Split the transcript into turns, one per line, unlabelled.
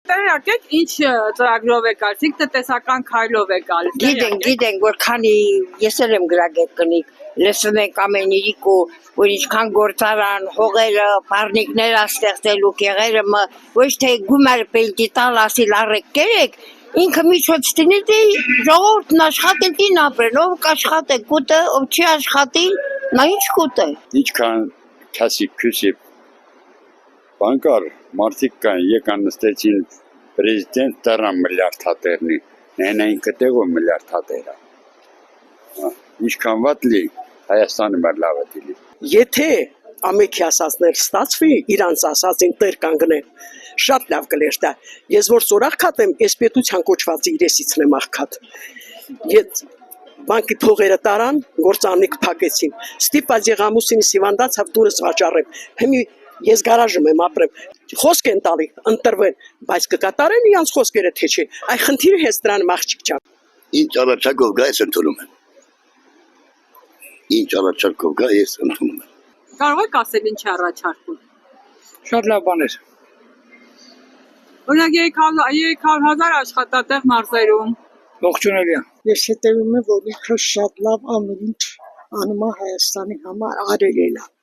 Տեղյակ ինչ ծրագրով է գալիս, տնտեսական քայլով է գալիս։
Գիտենք, որ քանի ես էլ եմ գրագետ կնիկ, լսում ենք ամեն իրիկ ու որ ինչքան գործարան, հողերը, պարնիկներ ստեղծելու կեղերը, ոչ թե գումար պելտի տալ ասիլ առեք կերեք, ինքը միջոց տնի դե ժողովուրդն աշխատելին ապրեն, ով կաշխատե կուտը, ով չի աշխատի, նա ինչ կուտը։
Ինչքան քասի բանկար մարդիկ կան եկան նստեցին պրեզիդենտ տարան միլիարդ հատերնի, նայնային կտեղով միլիարդ հատերա։ Ինչքան վատ լի, Հայաստանը մեր լավ է դիլի։
Եթե ամեքի ասածներ ստացվի, իրանց ասածին տեր կանգնեն, շատ լավ կլեր դա։ Ես որ սորախ կատեմ, ես պետության կոչվածի իրեսիցն եմ աղքատ։ Բանկի փողերը տարան, գործաննիկ փակեցին։ Ստիպված եղամուսին սիվանդացավ դուրս վաճառեմ։ Հիմի ես գարաժում եմ ապրեմ։ Խոսք են տալի, ընտրվեն, բայց կկատարեն իրանց խոսքերը թե չէ։ Այ խնդիրը հենց դրան աղջիկ ջան։
Ինչ առաջարկով գա ես ընդունում եմ։ Ինչ առաջարկով գա ես ընդունում եմ։
Կարող եք ասել ինչ առաջարկում։
Շատ լավ բաներ։
Օրինակ 300,000 աշխատատեղ մարզերում։
Ողջունելի է։
Ես հետևում եմ, որ ինքը շատ լավ ամեն ինչ անում է Հայաստանի համար արել է լավ։